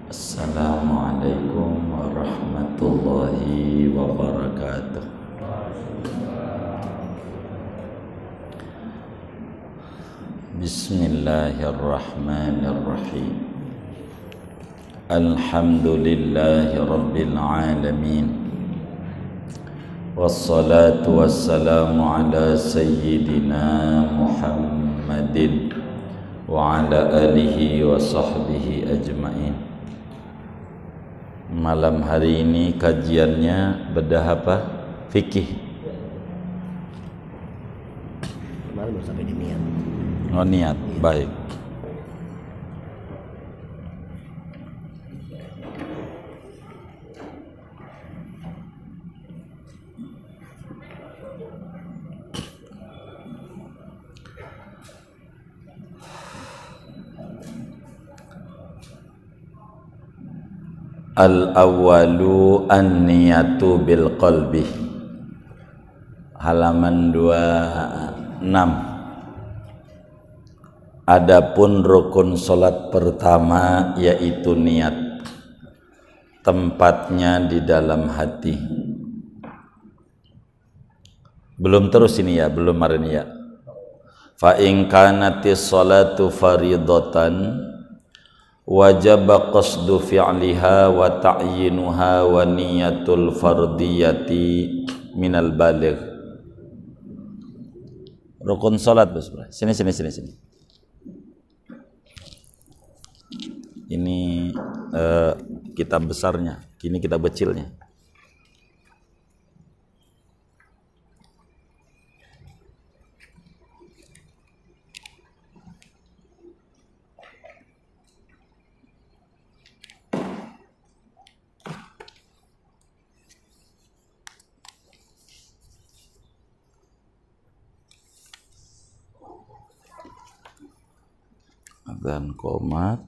Assalamualaikum warahmatullahi wabarakatuh. Bismillahirrahmanirrahim. Alhamdulillahi rabbil alamin. Wassalatu wassalamu ala sayyidina Muhammadin wa ala alihi wa sahbihi ajma'in. Malam hari ini kajiannya bedah apa? Fikih. Kemarin baru sampai di niat. Oh, niat, baik. Al-awwalu an-niyatu bil qalbi. Halaman 26. Adapun rukun salat pertama yaitu niat. Tempatnya di dalam hati. Belum terus ini ya, belum hari ini ya. Fa in kanatis salatu faridatan wajaba qasdu fi'liha wa ta'yinuha wa niyatul fardiyati minal baligh. Rukun salat, Bos. Sini. Ini kitab besarnya, kini kitab kecilnya. Adzan qomat,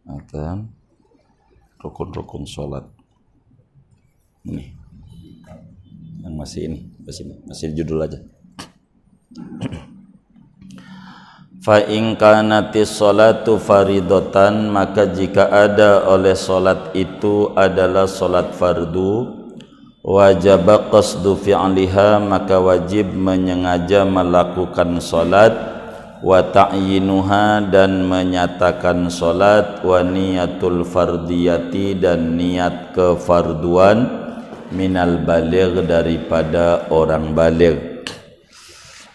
adzan rukun-rukun sholat. Ini yang masih ini, masih judul aja. Fa in kanatis sholatu faridatan, maka jika ada oleh sholat itu adalah sholat fardu, wajib qasdu fi'liha, maka wajib menyengaja melakukan sholat, wa ta'yinuha, dan menyatakan sholat, wa niyatul fardiyati, dan niat kefarduan, minal baligh, daripada orang baligh.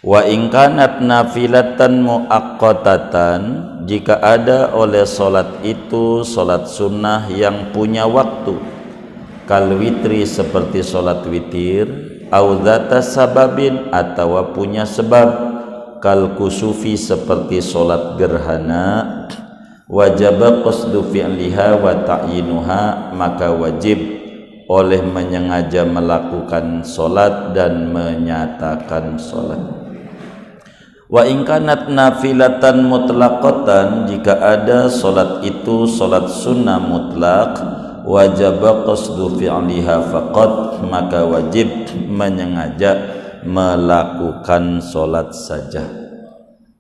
Wa in kanat nafilatan muaqqatatan, jika ada oleh sholat itu sholat sunnah yang punya waktu, kal witri, seperti sholat witir, au dzata sababin, atau punya sebab, kal kusufi, seperti sholat gerhana, wajib qasdu fi'liha wa ta'yinuha, maka wajib oleh menyengaja melakukan sholat dan menyatakan sholat. Wa in kanat nafilatan mutlaqatan, jika ada sholat itu sholat sunnah mutlak, wajib qasdu fi'liha faqat, maka wajib menyengaja melakukan sholat saja.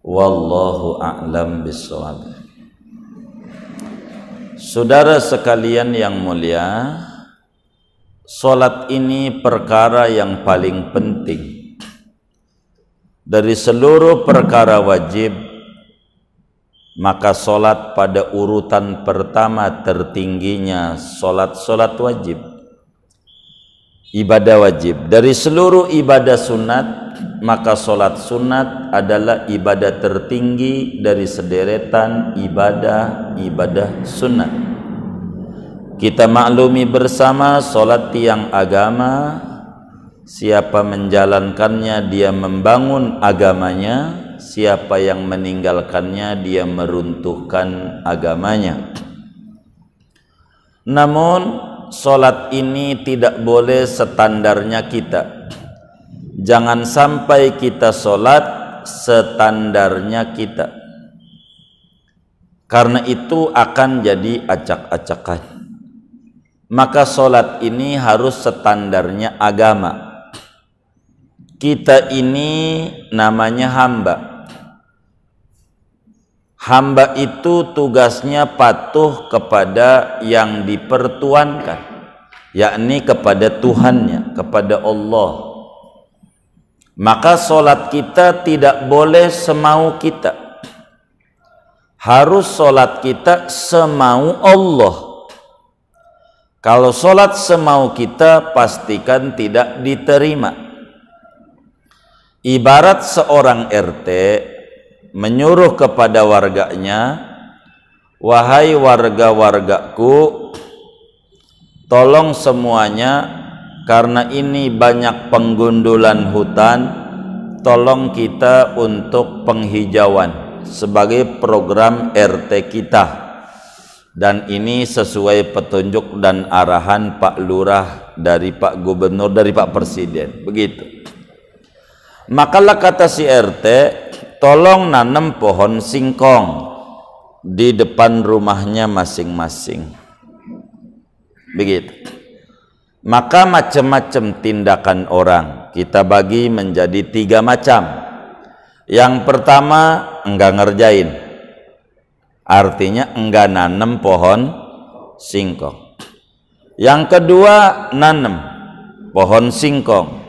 Wallahu a'lam bishawab. Saudara sekalian yang mulia, sholat ini perkara yang paling penting. Dari seluruh perkara wajib, maka sholat pada urutan pertama tertingginya sholat wajib. Ibadah wajib. Dari seluruh ibadah sunat, maka sholat sunat adalah ibadah tertinggi dari sederetan ibadah sunat. Kita maklumi bersama, sholat tiang agama, siapa menjalankannya dia membangun agamanya, siapa yang meninggalkannya dia meruntuhkan agamanya. Namun sholat ini tidak boleh standarnya kita. Jangan sampai kita sholat standarnya kita, karena itu akan jadi acak-acakan. Maka sholat ini harus standarnya agama. Kita ini namanya hamba. hamba itu tugasnya patuh kepada yang dipertuankan, yakni kepada Tuhannya, kepada Allah. Maka solat kita tidak boleh semau kita, harus solat kita semau Allah. Kalau solat semau kita, pastikan tidak diterima. Ibarat seorang RT menyuruh kepada warganya, wahai warga-wargaku, tolong semuanya, karena ini banyak penggundulan hutan, tolong kita untuk penghijauan sebagai program RT kita. Dan ini sesuai petunjuk dan arahan Pak Lurah, dari Pak Gubernur, dari Pak Presiden. Begitu. Makalah kata si RT, tolong nanam pohon singkong di depan rumahnya masing-masing. Begitu. Maka macam-macam tindakan orang kita bagi menjadi 3 macam. Yang pertama, enggak ngerjain, artinya enggak nanam pohon singkong. Yang kedua, nanam pohon singkong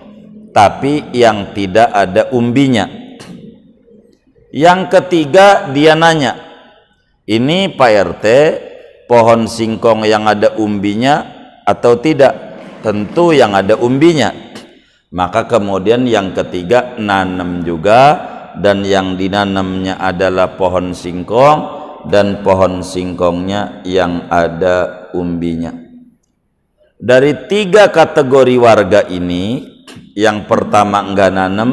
tapi yang tidak ada umbinya. Yang ketiga, dia nanya, ini Pak RT, pohon singkong yang ada umbinya atau tidak? Tentu yang ada umbinya. Maka kemudian yang ketiga, nanam juga, dan yang dinanamnya adalah pohon singkong, dan pohon singkongnya yang ada umbinya. Dari 3 kategori warga ini, yang pertama enggak nanam,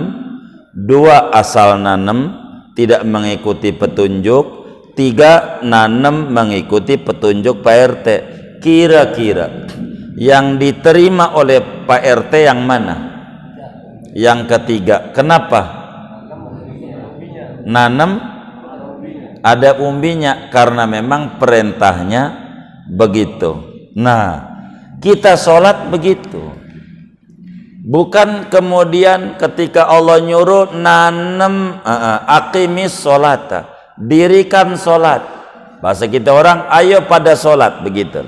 2 asal nanam tidak mengikuti petunjuk, 3 nanam mengikuti petunjuk Pak RT. Kira-kira yang diterima oleh Pak RT yang mana? Yang ketiga. Kenapa? Nanam ada umbinya, karena memang perintahnya begitu. Nah, kita sholat begitu. Bukan kemudian ketika Allah nyuruh nanam, aqimis sholata, dirikan sholat. Bahasa kita orang, ayo pada sholat, begitu.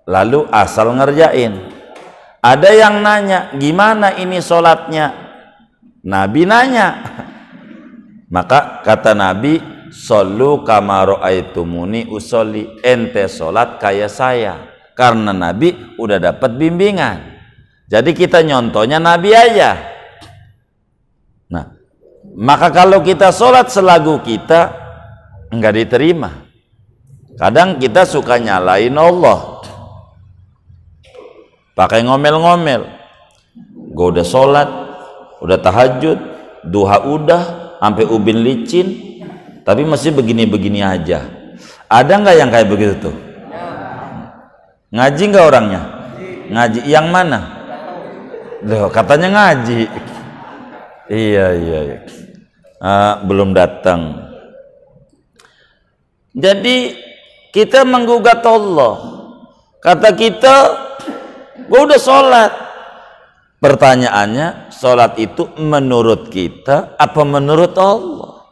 Lalu asal ngerjain. Ada yang nanya, gimana ini sholatnya? Nabi nanya. Maka kata Nabi, shollu kama ra'aitumuni usolli, ente sholat kayak saya. Karena Nabi udah dapat bimbingan. Jadi kita nyontohnya Nabi aja. Nah, maka kalau kita sholat selagu kita, enggak diterima. Kadang kita suka nyalain Allah, pakai ngomel-ngomel. Gue udah sholat, udah tahajud, duha udah, sampai ubin licin, tapi masih begini-begini aja. Ada nggak yang kayak begitu tuh? Ngaji nggak orangnya? Ngaji yang mana? Loh, katanya ngaji. Iya. Belum datang. Jadi kita menggugat Allah. Kata kita, gue udah sholat. Pertanyaannya, sholat itu menurut kita apa menurut Allah?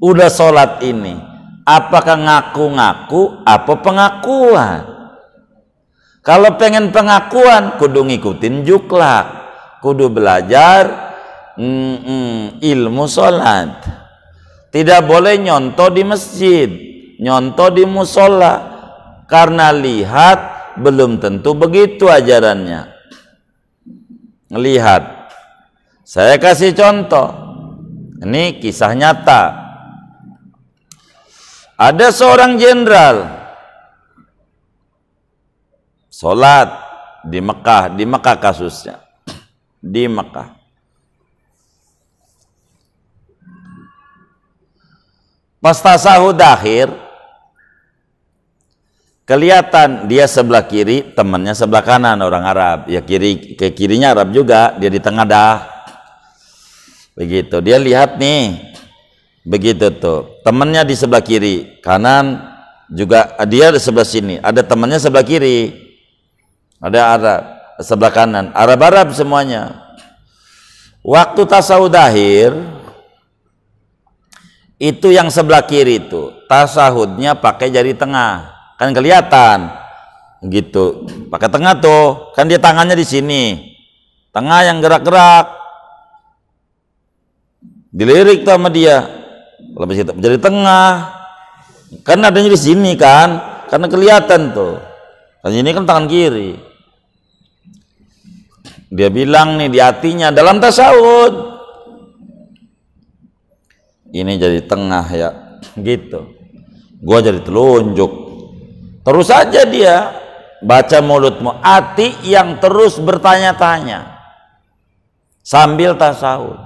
Udah sholat ini, apakah ngaku-ngaku apa pengakuan? Kalau pengen pengakuan, kudu ngikutin juklak, kudu belajar ilmu sholat. Tidak boleh nyontoh di masjid, nyontoh di musola, karena lihat belum tentu begitu ajarannya. Lihat, saya kasih contoh, ini kisah nyata. Ada seorang jenderal sholat di Mekah kasusnya, di Mekah. Pas tasahud akhir, kelihatan dia sebelah kiri, temannya sebelah kanan, orang Arab. Ya ke kirinya Arab juga, dia di tengah dah. Begitu, dia lihat nih. Begitu tuh, temannya di sebelah kiri, kanan juga dia di sebelah sini. Ada temannya sebelah kiri. Ada Arab sebelah kanan, Arab semuanya. Waktu tasawuf akhir, Itu yang sebelah kiri itu tasahudnya pakai jari tengah, kan kelihatan gitu. Pakai tengah tuh, kan dia tangannya di sini, tengah yang gerak-gerak, dilirik tuh sama dia. Lebih kita jari tengah, kan adanya di sini kan, karena kelihatan tuh. Dan ini kan tangan kiri. Dia bilang nih di hatinya dalam tasawuf, ini jadi tengah ya, gitu. Gua jadi telunjuk. Terus aja dia baca mulutmu, hati yang terus bertanya-tanya sambil tasawuf.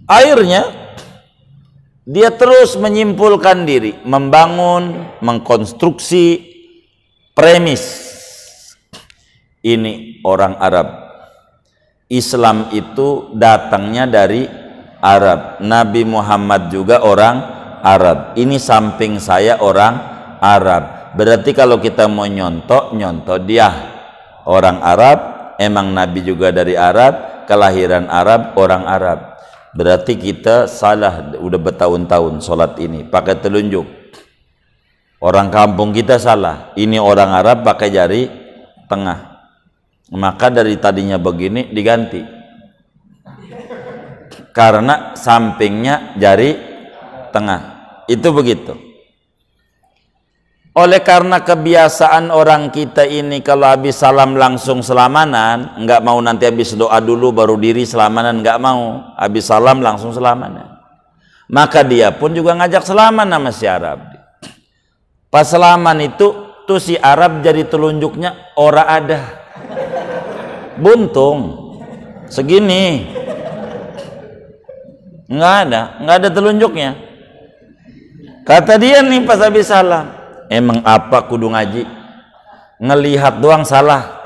Akhirnya dia terus menyimpulkan diri, membangun, mengkonstruksi premis. Ini orang Arab. Islam itu datangnya dari Arab. Nabi Muhammad juga orang Arab. Ini samping saya orang Arab. Berarti kalau kita mau nyontok dia orang Arab. Emang Nabi juga dari Arab, kelahiran Arab, orang Arab. Berarti kita salah, udah bertahun-tahun sholat ini pakai telunjuk. Orang kampung kita salah, ini orang Arab pakai jari tengah. Maka dari tadinya begini diganti, karena sampingnya jari tengah. Itu begitu. Oleh karena kebiasaan orang kita ini kalau habis salam langsung selamanan, nggak mau nanti habis doa dulu baru diri selamanan, nggak mau. Habis salam langsung selamanan. Maka dia pun juga ngajak selaman sama si Arab. Pas selaman itu tuh si Arab jadi telunjuknya ora ada. Buntung segini, nggak ada telunjuknya. Kata dia nih pas habis salam, emang apa kudu ngaji? Ngelihat doang salah.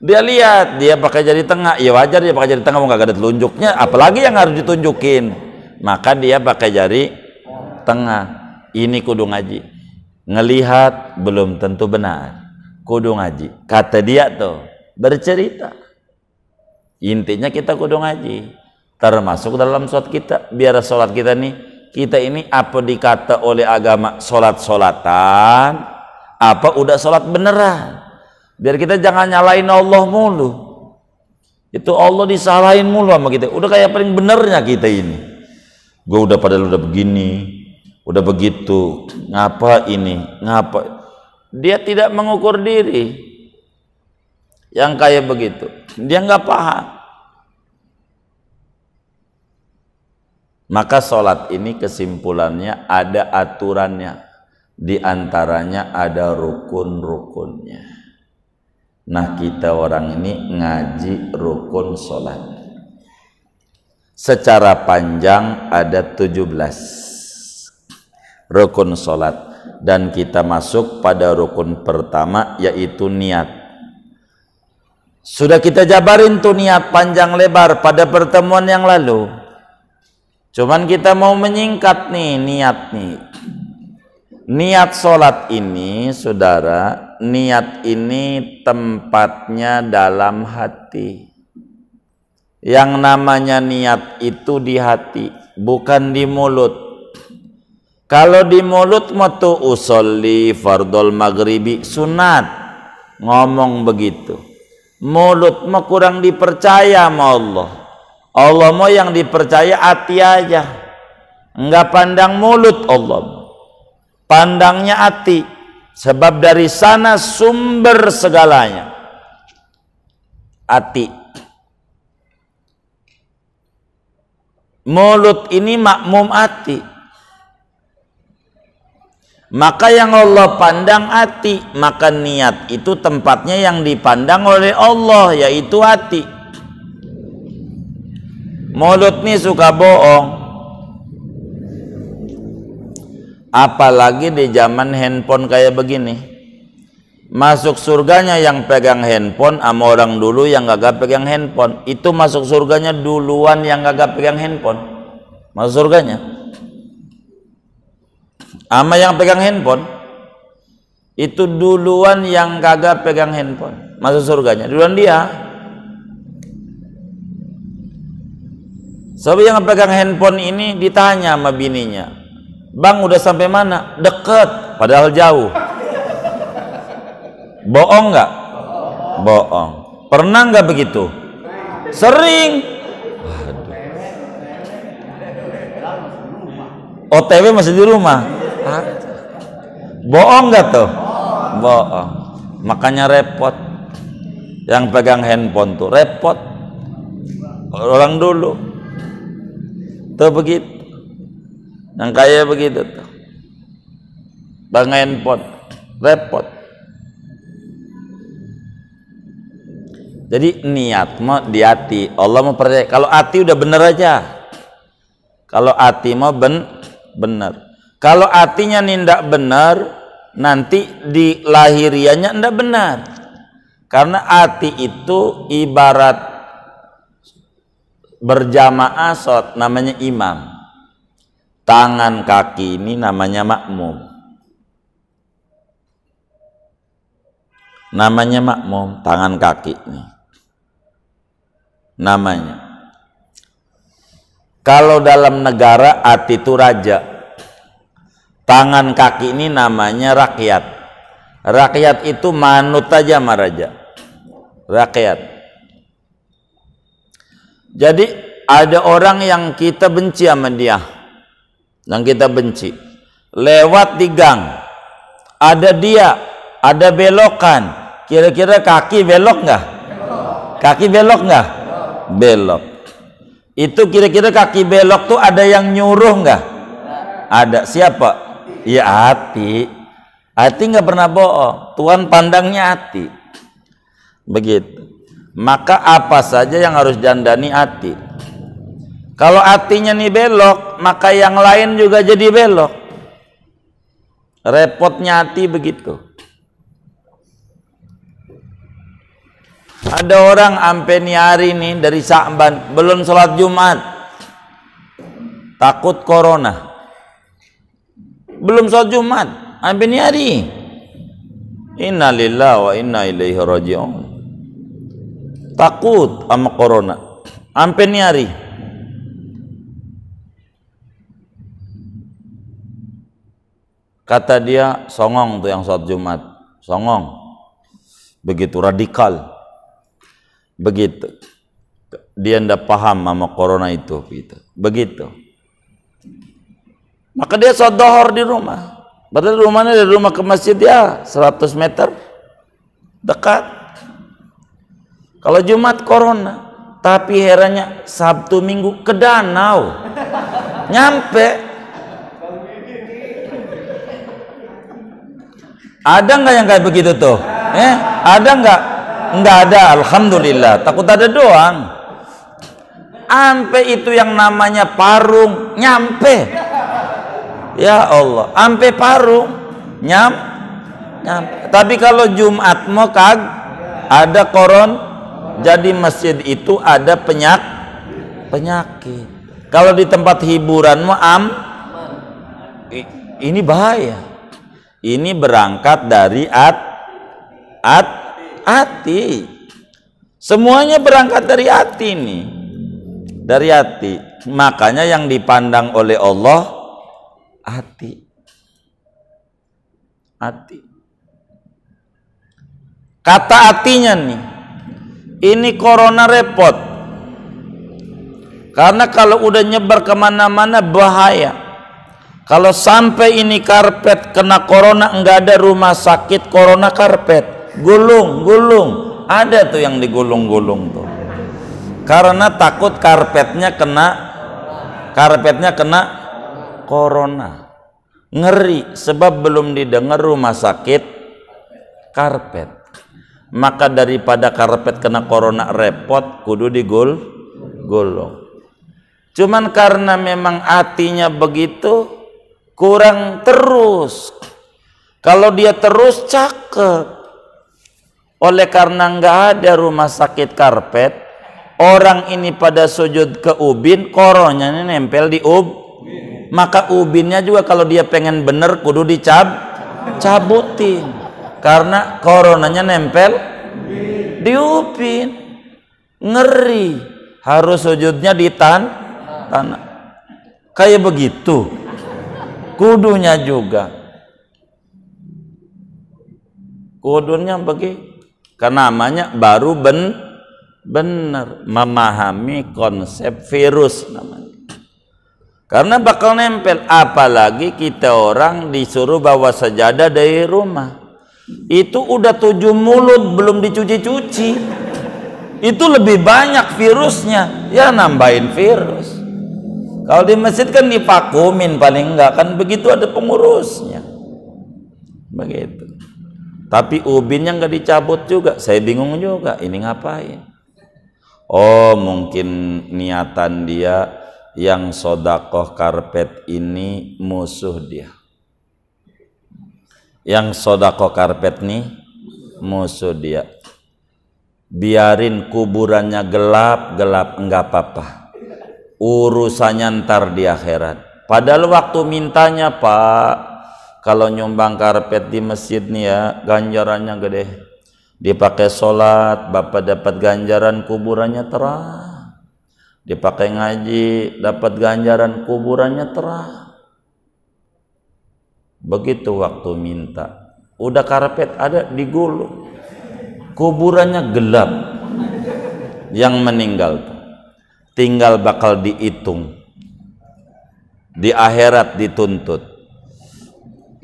Dia lihat, dia pakai jari tengah, ya wajar dia pakai jari tengah, mau nggak ada telunjuknya, apalagi yang harus ditunjukin. Maka dia pakai jari tengah. Ini kudu ngaji. Ngelihat belum tentu benar, kudu ngaji. Kata dia tuh bercerita, intinya kita kudu ngaji, termasuk dalam sholat kita. Biar sholat kita nih, kita ini apa dikata oleh agama sholat-sholatan, apa udah sholat beneran. Biar kita jangan nyalain Allah mulu. Itu Allah disalahin mulu sama kita. Udah kayak paling benernya kita ini. Gue udah padahal udah begini, udah begitu, ngapa ini, ngapa. Dia tidak mengukur diri. Yang kayak begitu, dia nggak paham. Maka sholat ini kesimpulannya ada aturannya, di antaranya ada rukun-rukunnya. Nah kita orang ini ngaji rukun sholat. Secara panjang ada 17 rukun sholat, dan kita masuk pada rukun pertama yaitu niat. Sudah kita jabarin tuh niat panjang lebar pada pertemuan yang lalu. Cuman kita mau menyingkat nih niat nih. Niat sholat ini saudara, niat ini tempatnya dalam hati. Yang namanya niat itu di hati, bukan di mulut. Kalau di mulut matu usolli fardol maghribi sunat, ngomong begitu. Mulut mah kurang dipercaya sama Allah. Allah mau yang dipercaya hati aja. Enggak pandang mulut Allah, pandangnya hati. Sebab dari sana sumber segalanya, hati. Mulut ini makmum hati. Maka yang Allah pandang hati, maka niat itu tempatnya yang dipandang oleh Allah, yaitu hati. Mulut nih suka bohong, apalagi di zaman handphone kayak begini. Masuk surganya yang pegang handphone sama orang dulu yang gak pegang handphone. Itu masuk surganya duluan yang gak pegang handphone, masuk surganya. Ama yang pegang handphone itu duluan yang kagak pegang handphone, masuk surganya duluan dia. Sebab yang pegang handphone ini ditanya sama bininya, "Bang, udah sampai mana?" "Deket," padahal jauh. Bohong nggak? Bohong. Pernah nggak begitu? Sering. Waduh. OTW masih di rumah. Bohong nggak tuh? Bohong. Makanya repot. Yang pegang handphone tuh repot. Orang dulu tuh begitu. Yang kaya begitu tuh. Bang handphone repot. Jadi niat mau di hati, Allah mau percaya. Kalau hati udah bener aja. Kalau hati mau bener. Kalau hatinya nindak bener, nanti di lahirianya ndak benar. Karena hati itu ibarat berjamaah sholat, namanya imam. Tangan kaki ini namanya makmum. Namanya makmum, tangan kaki ini. Namanya. Kalau dalam negara hati itu raja, tangan kaki ini namanya rakyat. Rakyat itu manut aja sama raja. Rakyat. Jadi ada orang yang kita benci sama dia, yang kita benci, lewat di gang, ada dia, ada belokan, kira-kira kaki belok nggak? Kaki belok nggak? Belok. Itu kira-kira kaki belok tuh ada yang nyuruh nggak? Ada. Siapa? Ya hati. Hati nggak pernah bohong. Tuhan pandangnya hati. Begitu. Maka apa saja yang harus dandani hati. Kalau hatinya nih belok, maka yang lain juga jadi belok. Repotnya hati begitu. Ada orang ampe nih hari nih dari Sa'ban belum sholat Jumat, takut corona, belum sholat Jumat ampe nih hari. Inna lillahi wa inna ilaihi raji'un. Takut sama corona ampe nih hari. Kata dia, songong tuh yang sholat Jumat, songong, begitu radikal. Begitu dia ndak paham sama corona itu gitu. Begitu, maka dia sholat dohor di rumah, padahal rumahnya dari rumah ke masjid ya 100 meter dekat. Kalau Jumat corona, tapi herannya Sabtu Minggu ke danau nyampe. Ada nggak yang kayak begitu tuh? Ada nggak? Nggak ada, alhamdulillah. Takut ada doang. Ampe itu yang namanya parung nyampe. Ya Allah, ampe parung nyampe. Tapi kalau Jumat mau ada koron, jadi masjid itu ada penyakit. Kalau di tempat hiburan mau ini bahaya. Ini berangkat dari hati. Semuanya berangkat dari hati nih. Dari hati. Makanya yang dipandang oleh Allah hati. Hati. Kata hatinya nih, ini corona repot. Karena kalau udah nyebar kemana-mana bahaya. Kalau sampai ini karpet kena corona, enggak ada rumah sakit corona karpet. Gulung. Ada tuh yang digulung-gulung tuh. Karena takut karpetnya kena corona. Ngeri, sebab belum didengar rumah sakit karpet. Maka daripada karpet kena corona repot, kudu digulung. Cuman karena memang hatinya begitu, kurang terus. Kalau dia terus cakep. Oleh karena nggak ada rumah sakit karpet, orang ini pada sujud ke ubin, koronnya ini nempel di maka ubinnya juga kalau dia pengen bener kudu dicabutin, karena coronanya nempel di ubin. Ngeri, harus sujudnya di tanah. Kayak begitu. Kudunya juga. Kudunya begitu. Karena namanya baru benar memahami konsep virus namanya. Karena bakal nempel, apalagi kita orang disuruh bawa sajadah dari rumah. Itu udah 7 mulut belum dicuci-cuci. Itu lebih banyak virusnya. Ya nambahin virus. Kalau di masjid kan divakumin paling enggak, kan begitu ada pengurusnya. Begitu. Tapi ubinnya enggak dicabut juga. Saya bingung juga, ini ngapain? Oh, mungkin niatan dia yang sodakoh karpet ini musuh dia. Yang sodakoh karpet nih musuh dia. Biarin kuburannya gelap-gelap, enggak apa-apa. Urusannya ntar di akhirat. Padahal waktu mintanya, Pak, kalau nyumbang karpet di masjid nih ya, ganjarannya gede. Dipakai sholat, Bapak dapat ganjaran, kuburannya terang. Dipakai ngaji, dapat ganjaran, kuburannya terang. Begitu waktu minta, udah karpet ada digulung, kuburannya gelap. Yang meninggal tinggal bakal dihitung, di akhirat dituntut.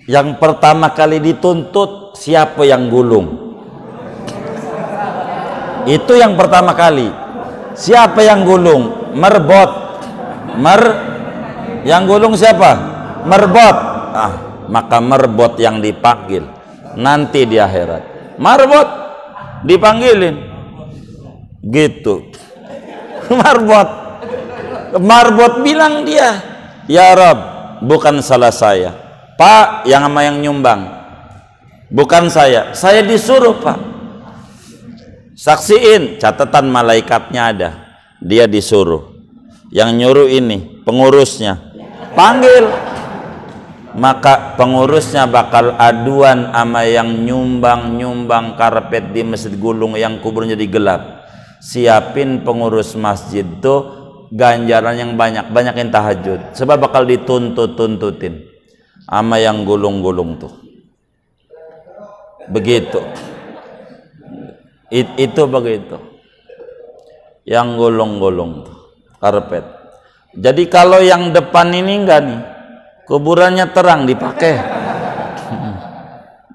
Yang pertama kali dituntut siapa yang gulung? Itu yang pertama kali. Siapa yang gulung? Merbot. Yang gulung siapa? Merbot. Maka merbot yang dipanggil nanti di akhirat. Merbot dipanggilin. Gitu. Marbot bilang dia, ya Rob, bukan salah saya. Pak, yang sama yang nyumbang. Bukan saya disuruh, Pak. Saksiin, catatan malaikatnya ada. Dia disuruh. Yang nyuruh ini pengurusnya. Panggil. Maka pengurusnya bakal aduan sama yang nyumbang karpet di masjid gulung yang kuburnya digelap. Siapin pengurus masjid tuh ganjaran yang banyakin tahajud. Sebab bakal tuntutin sama yang gulung-gulung tuh. Begitu. Itu begitu. Yang gulung-gulung karpet. Jadi kalau yang depan ini enggak nih, kuburannya terang dipakai.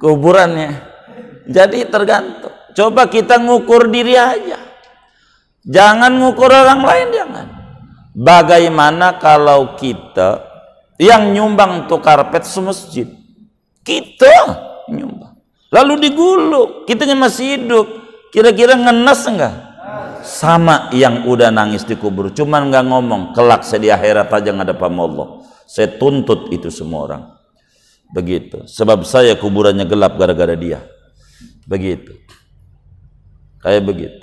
Kuburannya. Jadi tergantung. Coba kita ngukur diri aja. Jangan ngukur orang lain, jangan. Bagaimana kalau kita yang nyumbang tuh karpet semasjid, kita nyumbang, lalu digulung, kitanya masih hidup. Kira-kira ngenes enggak? Sama yang udah nangis di kubur, cuman nggak ngomong, kelak saya di akhirat aja ngadep sama Allah. Saya tuntut itu semua orang. Begitu. Sebab saya kuburannya gelap gara-gara dia. Begitu. Kayak begitu.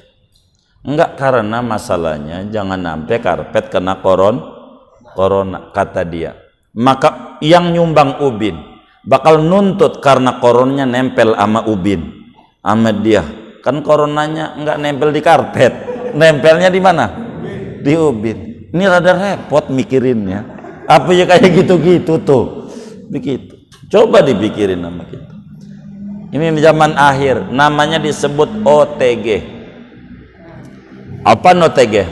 Enggak, karena masalahnya jangan sampai karpet kena corona kata dia. Maka yang nyumbang ubin bakal nuntut karena koronanya nempel sama ubin, sama dia. Kan coronanya enggak nempel di karpet, nempelnya di mana? Di ubin. Ini rada repot mikirinnya. Apa ya kayak gitu-gitu tuh. Begitu. Coba dipikirin sama kita. Ini di zaman akhir, namanya disebut OTG. Apa OTG?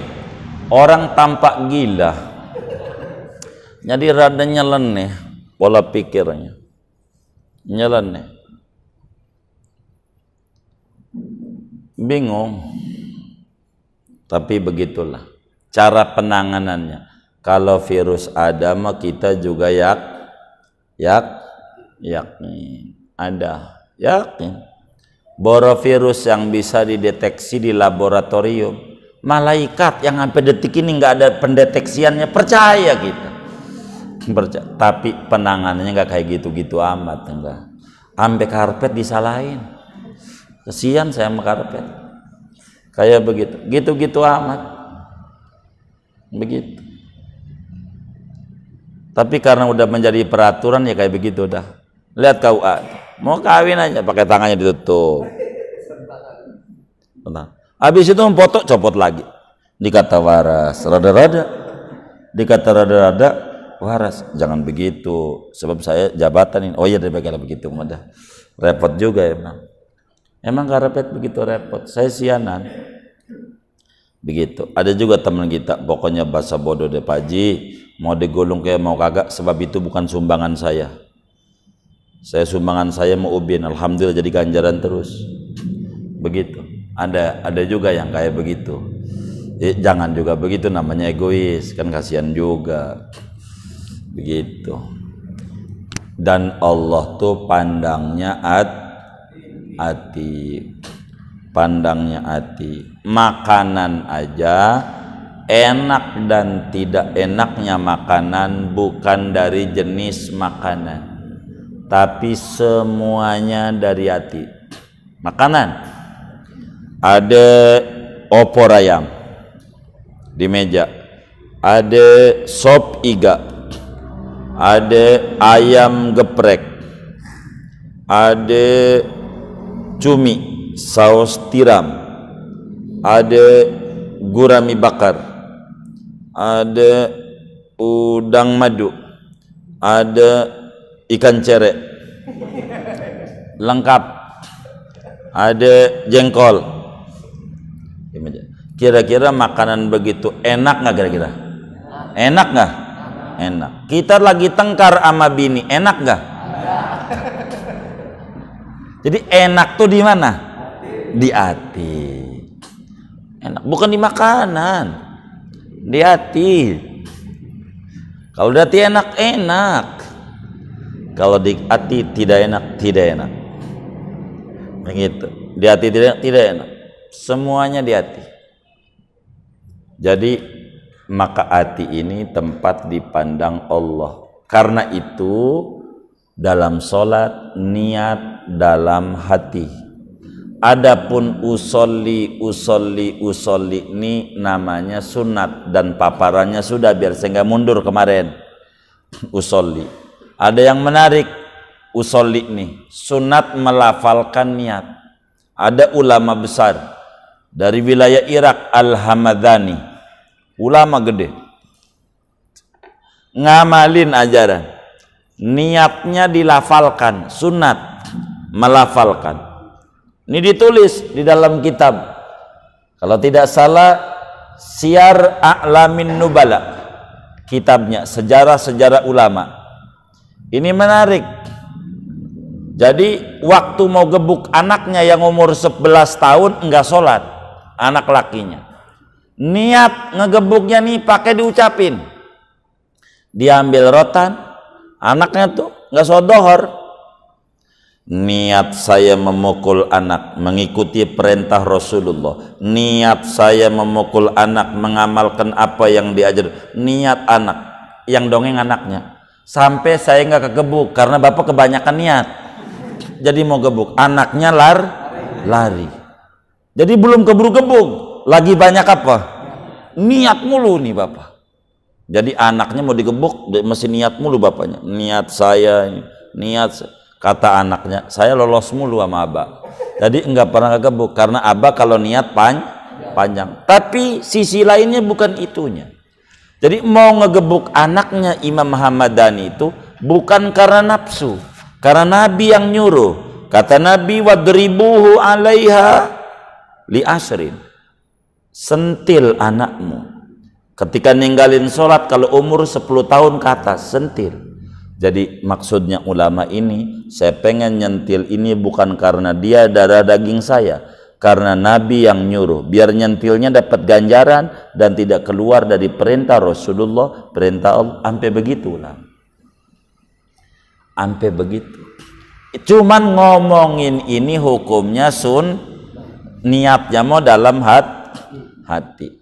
Orang tampak gila. Jadi rada nyeleneh pola pikirnya. Nyeleneh. Bingung. Tapi begitulah cara penanganannya. Kalau virus ada mah kita juga yakin ada, yakin. Borovirus yang bisa dideteksi di laboratorium, malaikat yang sampai detik ini nggak ada pendeteksiannya, percaya kita. Percaya. Tapi penanganannya nggak kayak gitu-gitu amat, enggak. Sampai karpet disalahin. Kesian saya sama karpet. Kayak begitu, gitu-gitu amat. Begitu. Tapi karena udah menjadi peraturan ya kayak begitu dah. Lihat KUA, mau kawin aja pakai tangannya ditutup. Habis itu foto copot lagi. Dikata waras, rada-rada. Dikata rada-rada waras, jangan begitu, sebab saya jabatan ini. Oh iya, daripada begitu, mudah repot juga emang karepet begitu repot, saya sianan begitu. Ada juga teman kita, pokoknya bahasa bodoh deh Pak Haji, mau digulung kayak mau kagak, sebab itu bukan sumbangan saya sumbangan saya mau ubin, alhamdulillah jadi ganjaran terus begitu. Ada juga yang kayak begitu. Jangan juga begitu, namanya egois kan, kasihan juga begitu. Dan Allah tuh pandangnya hati, pandangnya hati. Makanan aja, enak dan tidak enaknya makanan bukan dari jenis makanan, tapi semuanya dari hati. Makanan, ada opor ayam di meja, ada sop iga, ada ayam geprek, ada cumi saus tiram, ada gurami bakar, ada udang madu, ada ikan cere lengkap, ada jengkol. Kira-kira makanan begitu enak nggak kira-kira? Enak nggak? Enak. Kita lagi tengkar sama bini, enak nggak? Jadi enak tuh di mana? Di hati. Enak bukan di makanan, di hati. Kalau di hati enak, enak. Kalau di hati tidak enak. Begitu. Di hati tidak enak. Semuanya di hati. Jadi maka hati ini tempat dipandang Allah. Karena itu dalam sholat niat dalam hati. Adapun usolli ini namanya sunat dan paparannya sudah, biar saya nggak mundur kemarin. Usolli. Ada yang menarik, usolli ini sunat melafalkan niat. Ada ulama besar dari wilayah Irak, Al-Hamadani, ulama gede, ngamalin ajaran, niatnya dilafalkan, sunat melafalkan. Ini ditulis di dalam kitab, kalau tidak salah Syiar A'lamin Nubala, kitabnya sejarah-sejarah ulama. Ini menarik. Jadi waktu mau gebuk anaknya yang umur 11 tahun enggak sholat, anak lakinya, niat ngegebuknya nih pakai diucapin, diambil rotan, anaknya tuh enggak sholat dohor. Niat saya memukul anak mengikuti perintah Rasulullah, niat saya memukul anak mengamalkan apa yang diajar, niat anak yang dongeng anaknya, sampai saya nggak kegebuk karena bapak kebanyakan niat. Jadi mau gebuk anaknya lari. Jadi belum keburu-gebuk, lagi banyak apa? Niat mulu nih bapak. Jadi anaknya mau digebuk mesti niat mulu bapaknya. Niat saya, kata anaknya, saya lolos mulu sama abah. Jadi enggak pernah kegebuk karena abah kalau niat panjang. Tapi sisi lainnya bukan itunya. Jadi mau ngegebuk anaknya Imam Hamadani itu bukan karena nafsu, karena Nabi yang nyuruh. Kata Nabi, wadribuhu 'alaiha li asrin. Sentil anakmu ketika ninggalin sholat kalau umur 10 tahun ke atas, sentil. Jadi maksudnya ulama ini, saya pengen nyentil ini bukan karena dia darah daging saya, karena Nabi yang nyuruh, biar nyentilnya dapat ganjaran dan tidak keluar dari perintah Rasulullah, perintah Allah. Sampai begitu lah, sampai begitu. Cuman ngomongin ini hukumnya niatnya mau dalam hati.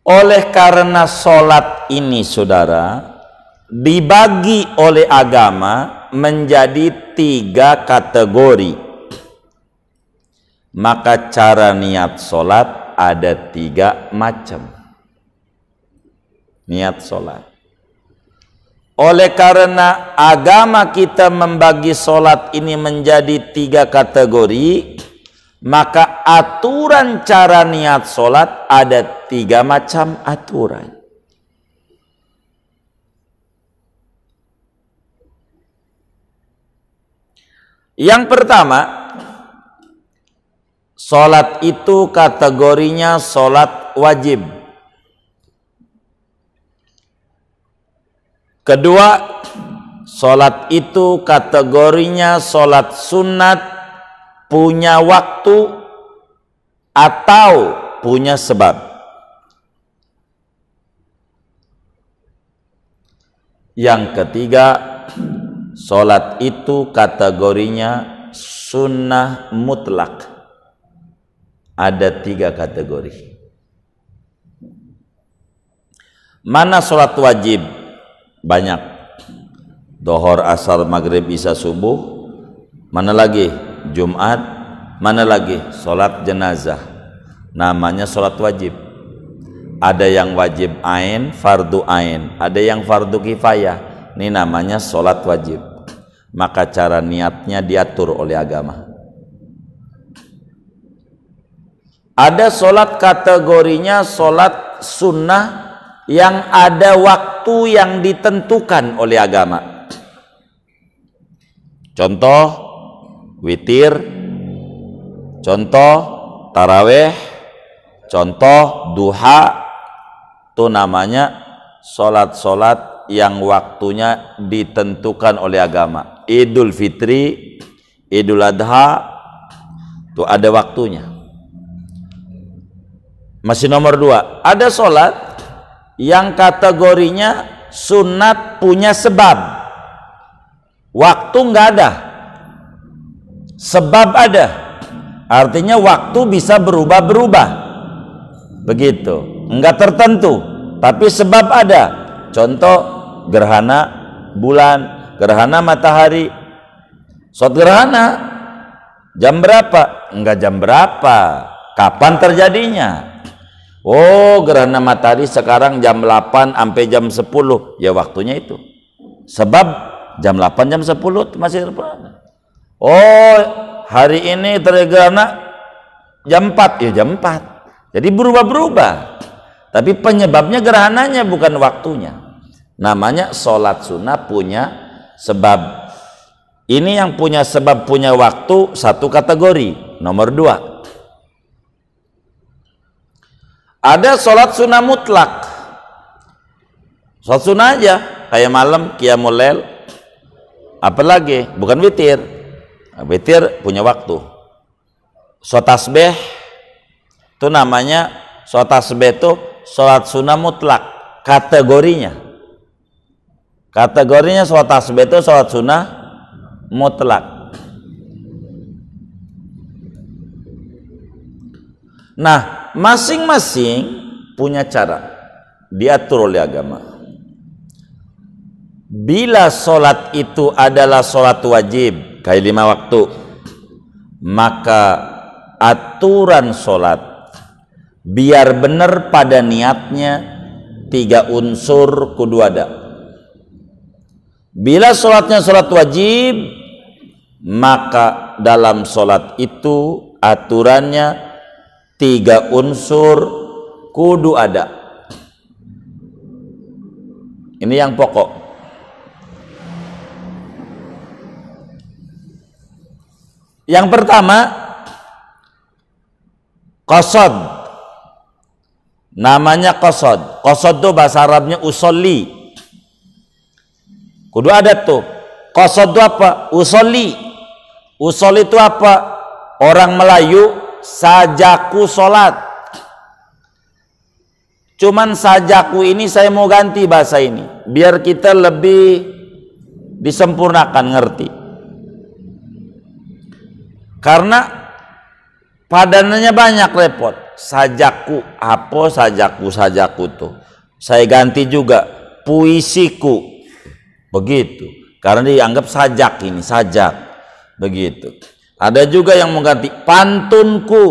Oleh karena sholat ini saudara dibagi oleh agama menjadi 3 kategori. Maka cara niat sholat ada 3 macam. Niat sholat. Oleh karena agama kita membagi sholat ini menjadi 3 kategori, maka aturan cara niat sholat ada 3 macam aturan. Yang pertama, sholat itu kategorinya sholat wajib. Kedua, sholat itu kategorinya sholat sunat, punya waktu atau punya sebab. Yang ketiga, sholat itu kategorinya sunnah mutlak. Ada 3 kategori. Mana sholat wajib? Banyak. Dohor, asar, maghrib, isya, subuh. Mana lagi? Jumat. Mana lagi? Sholat jenazah. Namanya sholat wajib. Ada yang wajib ain, fardu ain. Ada yang fardu kifayah. Ini namanya sholat wajib. Maka cara niatnya diatur oleh agama. Ada sholat kategorinya sholat sunnah yang ada waktu yang ditentukan oleh agama. Contoh witir, contoh taraweh, contoh duha. Itu namanya sholat-sholat yang waktunya ditentukan oleh agama. Idul Fitri, Idul Adha, itu ada waktunya. Masih nomor 2, ada sholat yang kategorinya sunat punya sebab. Waktu nggak ada, sebab ada. Artinya waktu bisa berubah-berubah. Begitu, nggak tertentu, tapi sebab ada. Contoh gerhana bulan, gerhana matahari. Sholat gerhana jam berapa? Enggak jam berapa, kapan terjadinya? Oh, gerhana matahari sekarang jam 8 sampai jam 10. Ya waktunya itu. Sebab jam 8 jam 10 masih gerhana. Oh, hari ini tergerhana jam 4. Ya jam 4. Jadi berubah-berubah. Tapi penyebabnya gerhananya bukan waktunya. Namanya sholat sunnah punya sebab. Ini yang punya sebab punya waktu satu kategori. Nomor 2. Ada sholat sunnah mutlak. Sholat sunnah aja. Kayak malam, qiyamul lail. Apalagi, bukan witir. Witir punya waktu. Sholat tasbih itu namanya, sholat tasbih itu sholat sunnah mutlak. Kategorinya sholat tasbih itu sholat sunnah mutlak. Nah, masing-masing punya cara diatur oleh agama. Bila sholat itu adalah sholat wajib kayak 5 waktu, maka aturan sholat biar benar pada niatnya 3 unsur kudu ada. Bila sholatnya sholat wajib, maka dalam sholat itu aturannya 3 unsur kudu ada. Ini yang pokok. Yang pertama, qasad. Namanya qasad. Qasad itu bahasa Arabnya usolli. Kudu ada tuh. Qasad itu apa? Usolli. Usolli itu apa? Orang Melayu sajaku sholat. Cuman sajaku ini saya mau ganti bahasa ini biar kita lebih disempurnakan ngerti. Karena padanannya banyak repot. Sajaku, apa sajaku tuh? Saya ganti juga puisiku. Begitu. Karena dianggap sajak ini, sajak. Begitu. Ada juga yang mengganti pantunku,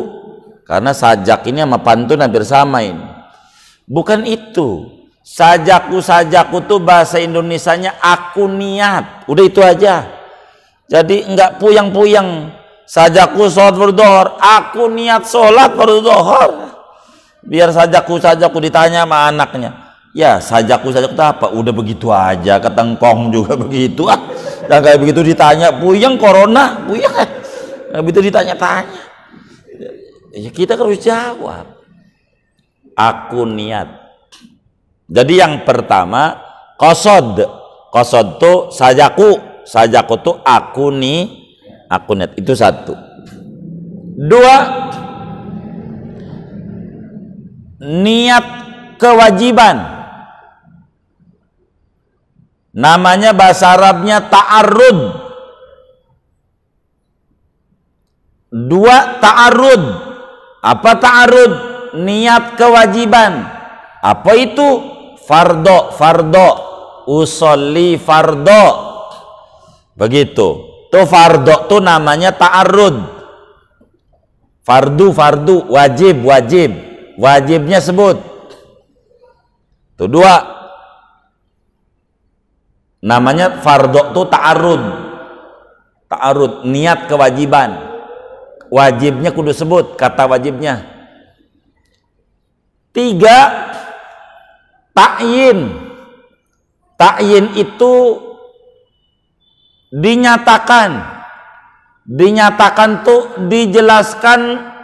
karena sajak ini sama pantun hampir sama ini. Bukan itu. Sajaku tuh bahasa Indonesianya aku niat. Udah itu aja. Jadi enggak puyang-puyang. Sajaku sholat berdohor, aku niat sholat berdohor. Biar sajaku ditanya sama anaknya. Ya sajaku itu apa? Udah begitu aja, ketengkong juga begitu. Dan kayak begitu ditanya, puyeng corona, puyeng. Kayak begitu ditanya-tanya. Ya kita harus jawab. Aku niat. Jadi yang pertama qasad. Qasad tuh sajaku. Sajaku tuh aku niat. Itu satu. Dua, niat kewajiban. Namanya bahasa Arabnya ta'arrud. Dua, ta'arrud. Apa ta'arrud? Niat kewajiban. Apa itu? Fardo. Usolli fardo. Begitu. Tuh fardo tuh namanya ta'arrud. Fardu, wajib. Wajibnya sebut. Tuh dua. Namanya fardo tuh ta'arrud, niat kewajiban. Wajibnya kudu sebut, kata wajibnya. Tiga, ta'yin. Ta'yin itu dinyatakan tuh dijelaskan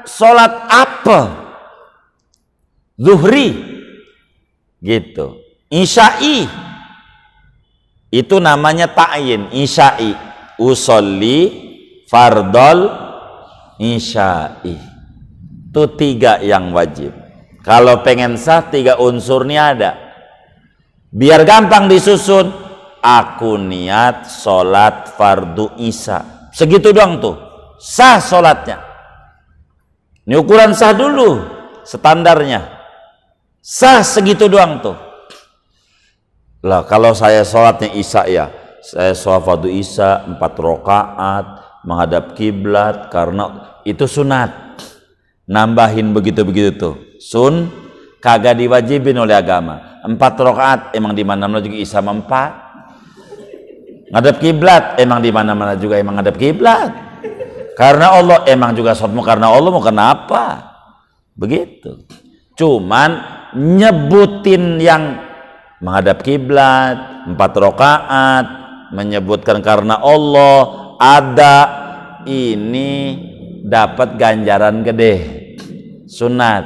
sholat apa. Zuhri gitu, isya'i itu namanya ta'yin, isya'i. Usolli fardol isya'i. Itu tiga yang wajib. Kalau pengen sah, tiga unsur ini ada. Biar gampang disusun. Aku niat sholat fardu isya. Segitu doang tuh. Sah sholatnya. Ini ukuran sah dulu. Standarnya. Sah segitu doang tuh. Lah kalau saya sholatnya isya ya, saya sholat fardu isya 4 rakaat menghadap kiblat karena itu sunat. Nambahin begitu-begitu tuh. Kagak diwajibin oleh agama. 4 rakaat emang di mana-mana juga isya 4. Ngadap kiblat emang di mana-mana juga emang ngadap kiblat. Karena Allah emang juga sholatmu karena Allah, mau kenapa? Begitu. Cuman nyebutin yang menghadap kiblat 4 rakaat, menyebutkan karena Allah ada, ini dapat ganjaran gede, sunat,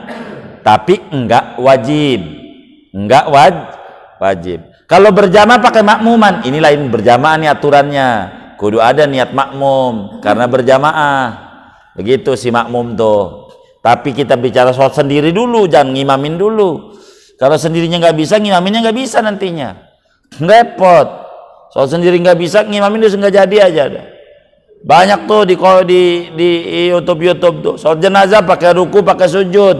tapi enggak wajib. Kalau berjamaah pakai makmuman, ini lain berjamaah nih aturannya, kudu ada niat makmum karena berjamaah. Begitu si makmum tuh. Tapi kita bicara sholat sendiri dulu, jangan ngimamin dulu. Kalau sendirinya nggak bisa, ngimaminnya nggak bisa nantinya. Repot. Soal sendiri nggak bisa, ngimamin itu nggak jadi aja. Banyak tuh di YouTube tuh. Soal jenazah pakai ruku, pakai sujud.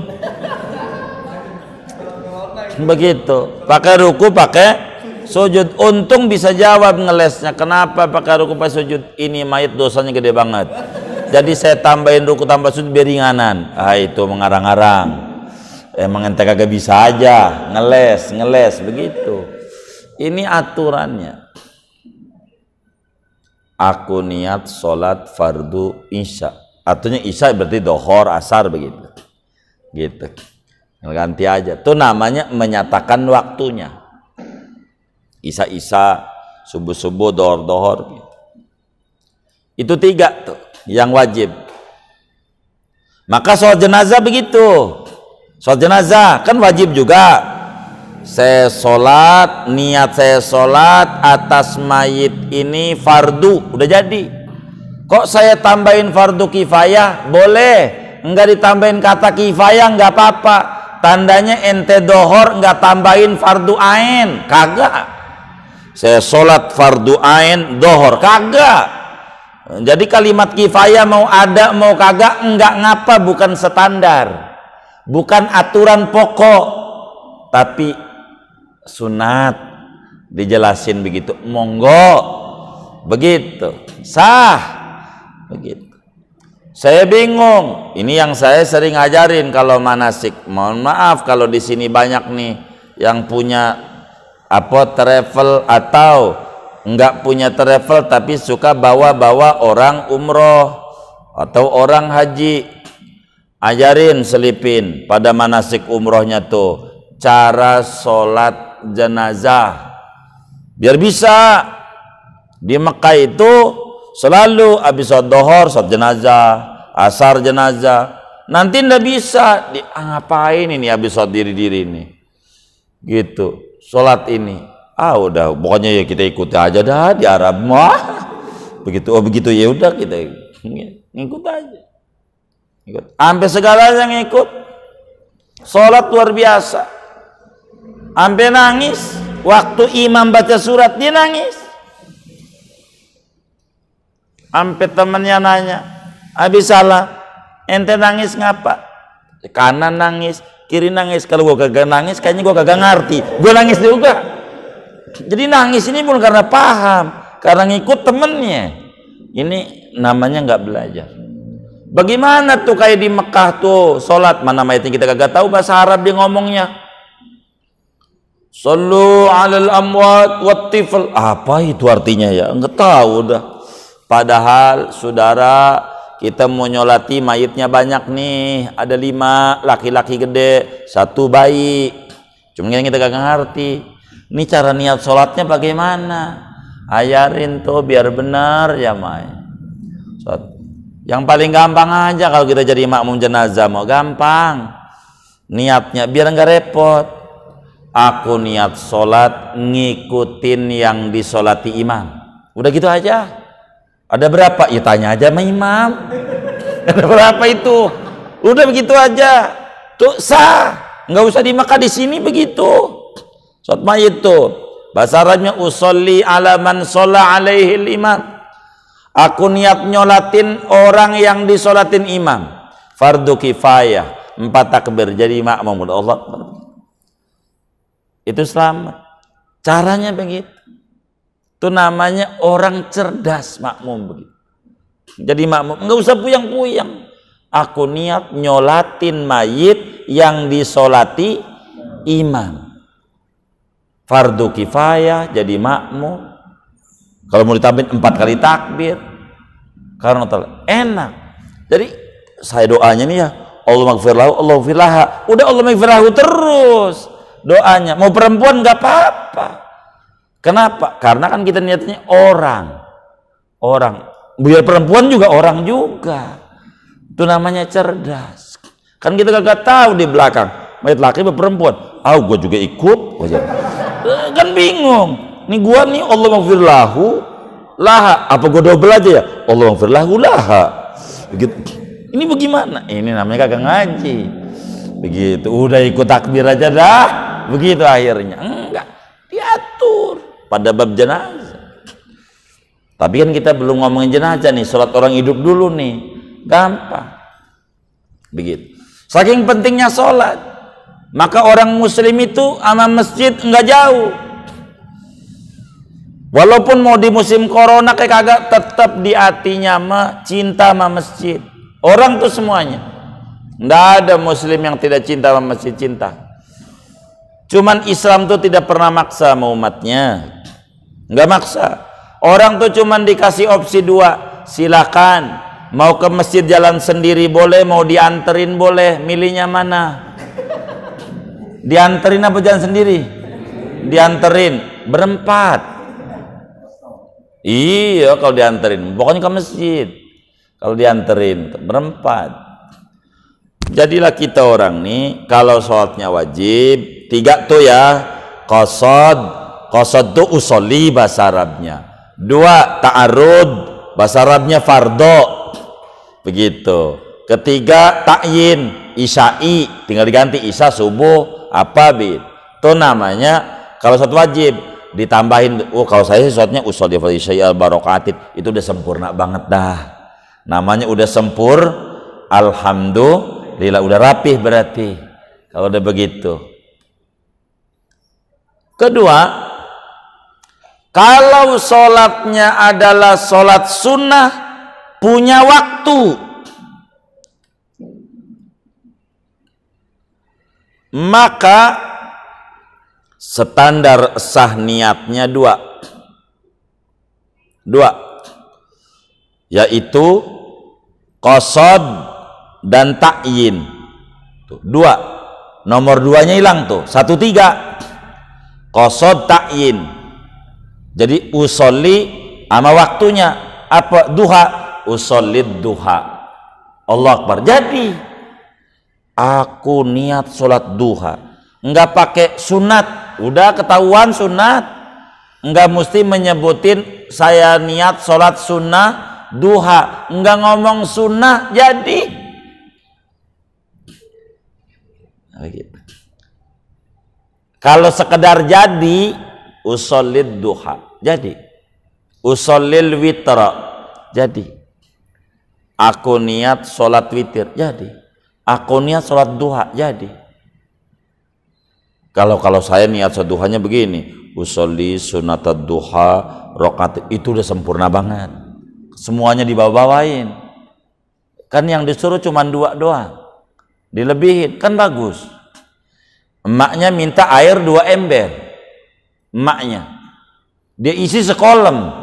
Begitu. Pakai ruku, pakai sujud. Untung bisa jawab ngelesnya. Kenapa pakai ruku, pakai sujud? Ini mayat dosanya gede banget. Jadi saya tambahin ruku tambah sujud biar ringanan. Itu mengarang-arang. Emang ente kagak bisa aja ngeles begitu. Ini aturannya. Aku niat sholat fardu isya. Artinya isya berarti dohor, asar begitu. Gitu. Ganti aja. Itu namanya menyatakan waktunya. Isya, subuh, dohor. Gitu. Itu 3 tuh yang wajib. Maka sholat jenazah begitu. Sholat jenazah kan wajib juga. Niat saya sholat atas mayit ini fardu, udah jadi. Kok saya tambahin fardu kifayah? Boleh. Enggak ditambahin kata kifayah enggak apa-apa. Tandanya ente dohor enggak tambahin fardu ain, kagak. Saya sholat fardu ain dohor, kagak. Jadi kalimat kifayah mau ada mau kagak enggak ngapa, bukan standar. Bukan aturan pokok, tapi sunat dijelasin begitu, monggo begitu, sah begitu. Saya bingung, ini yang saya sering ajarin kalau manasik. Mohon maaf kalau di sini banyak nih yang punya travel atau enggak punya travel tapi suka bawa-bawa orang umroh atau orang haji. Ajarin, selipin pada manasik umrohnya tuh cara sholat jenazah biar bisa. Di Mekah itu selalu habis sholat dohor, sholat jenazah, asar jenazah. Nanti ndak bisa ngapain ini habis sholat diri-diri ini. Gitu. Sholat ini. Udah pokoknya ya kita ikuti aja dah di Arab mah. Begitu begitu ya udah kita ngikut aja. Ikut. Sampai segalanya ngikut. Sholat luar biasa. Sampai nangis. Waktu imam baca surat dia nangis. Sampai temennya nanya, habis salah, ente nangis ngapa? Kanan nangis, kiri nangis. Kalau gua kagak nangis, kayaknya gua kagak ngerti. Gua nangis juga. Jadi nangis ini bukan karena paham, karena ngikut temennya. Ini namanya nggak belajar. Bagaimana tuh kayak di Mekah tuh sholat, mana ayatnya kita kagak tahu, bahasa Arab dia ngomongnya. Sallu 'alal amwat wattifal. Apa itu artinya ya? Enggak tahu dah. Padahal saudara, kita mau nyolati mayitnya banyak nih, ada 5 laki-laki gede, 1 bayi. Cuma kita gak ngerti ini cara niat sholatnya bagaimana. Ajarin tuh biar benar ya Mai. Yang paling gampang aja kalau kita jadi makmum jenazah, mau gampang niatnya biar nggak repot. Aku niat sholat ngikutin yang disolati imam, udah gitu aja. Ada berapa? Ya tanya aja sama imam. Ada berapa itu? Udah begitu aja. Tuh sah. Nggak usah di Mekah, di sini begitu. Sholat mayit tuh. Bahasa Arabnya usolli ala man sholla alaihi imam. Aku niat nyolatin orang yang disolatin imam. Fardu kifayah. 4 takbir jadi makmum. Allah. Itu selamat. Caranya begitu. Itu namanya orang cerdas, makmum begitu. Jadi makmum nggak usah puyang-puyang. Aku niat nyolatin mayit yang disolati imam. Fardu kifayah jadi makmum. Kalau mau ditambahin 4 kali takbir. Karena enak. Jadi saya doanya nih ya, Allah maghfirlahu, Allah maghfirlaha. Udah Allah maghfirlahu terus doanya. Mau perempuan nggak apa-apa. Kenapa? Karena kan kita niatnya orang. Biar perempuan juga orang juga. Itu namanya cerdas. Kan kita gak tahu di belakang mayat laki atau perempuan. Gue juga ikut. Kan bingung. Nih gua nih Allah maghfirlahu laha. Apa gua double aja ya? Allah maghfirlahu laha. Begitu. Ini bagaimana? Ini namanya kagak ngaji. Begitu. Udah ikut takbir aja dah. Begitu akhirnya. Enggak. Diatur pada bab jenazah. Tapi kan kita belum ngomongin jenazah nih, sholat orang hidup dulu nih, gampang. Begitu. Saking pentingnya sholat, maka orang muslim itu sama masjid nggak jauh. Walaupun mau di musim corona kayak kagak, tetap di hatinya mah cinta sama masjid. Orang tuh semuanya, nggak ada muslim yang tidak cinta sama masjid, cinta. Cuman Islam tuh tidak pernah maksa sama umatnya. Nggak maksa. Orang tuh cuman dikasih opsi 2. Silakan. Mau ke masjid jalan sendiri boleh, mau dianterin boleh. Milihnya mana? Dianterin apa jalan sendiri? Dianterin. Berempat. Iya kalau dianterin. Pokoknya ke masjid. Kalau dianterin berempat. Jadilah kita orang nih, kalau sholatnya wajib 3 tuh ya. Qasad tuh usolli bahasa Arabnya. 2 ta'arud bahasa Arabnya fardo. Begitu. Ketiga ta'yin isya'i, tinggal diganti isya subuh apa bid. Itu namanya kalau sholat wajib ditambahin. Kalau saya sholatnya usolli fal isya'i al barakatit, itu udah sempurna banget dah. Namanya udah sempur. Alhamdulillah udah rapih berarti kalau udah begitu. Kedua, kalau sholatnya adalah sholat sunnah, punya waktu, maka standar sah niatnya 2, yaitu qasad dan ta'yin. 2, nomor 2-nya hilang tuh, 1 3. Qasad ta'yin. Jadi usolli ama waktunya apa? Duha, usholid duha. Allah Akbar. Jadi aku niat sholat duha, enggak pakai sunat, udah ketahuan sunat, enggak mesti menyebutin saya niat sholat sunnah duha, enggak ngomong sunnah, jadi kalau sekedar jadi usholid duha, jadi usholil witra, jadi aku niat sholat witir, jadi aku niat sholat duha, jadi kalau saya niat sholat duhanya begini, usolli sunatad duha rokaat, itu udah sempurna banget, semuanya dibawa-bawain. Kan yang disuruh cuma 2 doang, dilebihin kan bagus. Emaknya minta air 2 ember, emaknya dia isi sekolam,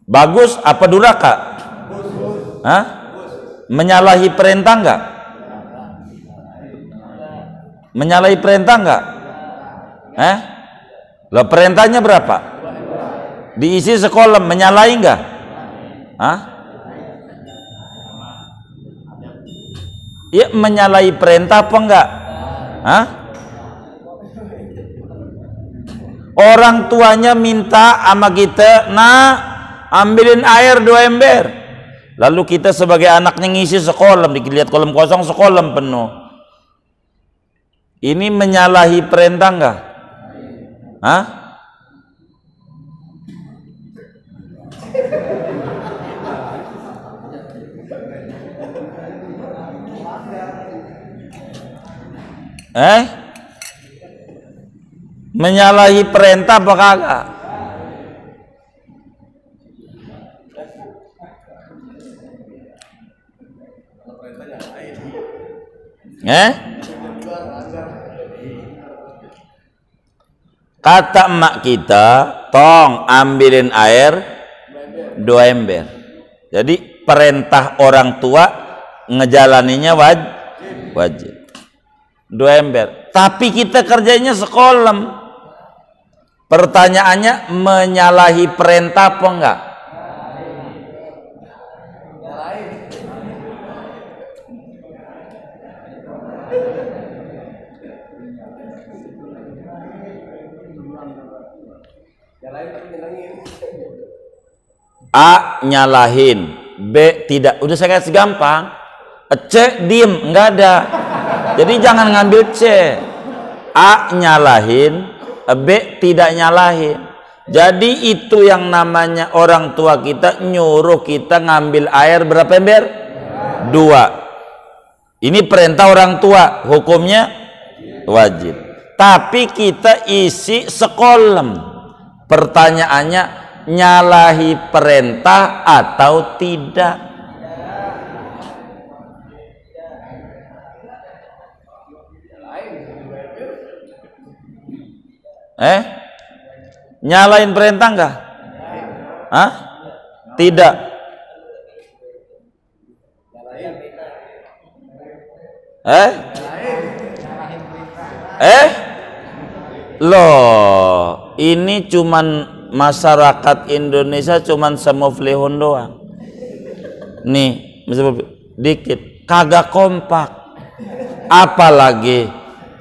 bagus apa duraka? Hah? Menyalahi perintah enggak? Menyalahi perintah enggak? Lah perintahnya berapa? Diisi sekolam, menyalahi enggak? Hah? Ya menyalahi perintah apa enggak? Hah? Orang tuanya minta sama kita, nah ambilin air 2 ember. Lalu kita sebagai anaknya ngisi sekolam, dilihat kolam kosong, sekolam penuh. Ini menyalahi perintah enggak? Hah? Menyalahi perintah apa kagak? Kata emak kita, tong ambilin air 2 ember. Jadi perintah orang tua ngejalaninya wajib 2 ember. Tapi kita kerjanya sekolam. Pertanyaannya, menyalahi perintah apa enggak? A nyalahin, B tidak. Udah saya kasih gampang. C diem, enggak ada. Jadi jangan ngambil C. A nyalahin, B tidak nyalahin. Jadi itu yang namanya orang tua kita nyuruh kita ngambil air berapa ember? 2. Ini perintah orang tua, hukumnya wajib. Tapi kita isi sekolam. Pertanyaannya, nyalahi perintah atau tidak? Nyalain perintah enggak? Hah? Tidak. Loh, ini cuman masyarakat Indonesia cuman semuflihun doang. Nih, dikit, kagak kompak. Apalagi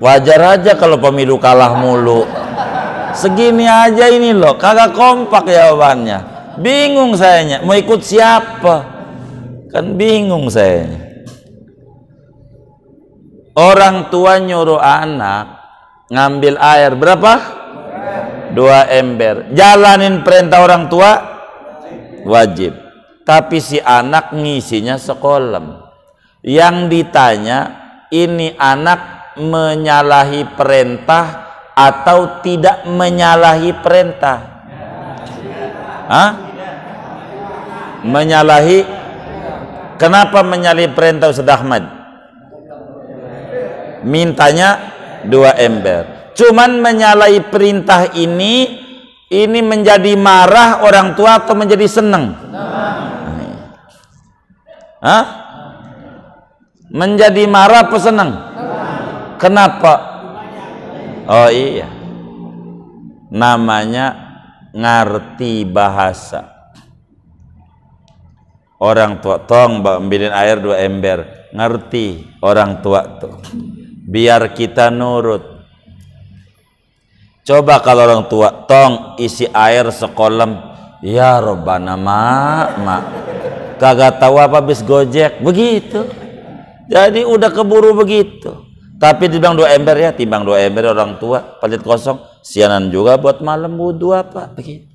wajar aja kalau pemilu kalah mulu. Segini aja ini loh, kagak kompak jawabannya. Bingung sayanya, mau ikut siapa? Kan bingung sayanya. Orang tua nyuruh anak ngambil air berapa? 2 ember. Jalanin perintah orang tua wajib. Tapi si anak ngisinya sekolam. Yang ditanya, ini anak menyalahi perintah atau tidak menyalahi perintah? Hah? Menyalahi. Kenapa menyalahi perintah Ustaz Ahmad? Mintanya 2 ember. Cuman menyalahi perintah ini menjadi marah orang tua atau menjadi senang? Hah? Menjadi marah apa senang? Kenapa? Oh iya, namanya ngerti bahasa. Orang tua tong ambilin air 2 ember, ngerti orang tua tuh. Biar kita nurut. Coba kalau orang tua tong isi air sekolam, ya robbana mak kagak tahu apa habis gojek, begitu. Jadi udah keburu begitu. Tapi timbang 2 ember ya, timbang 2 ember orang tua, pelit kosong, sianan juga buat malam wudu apa, begitu.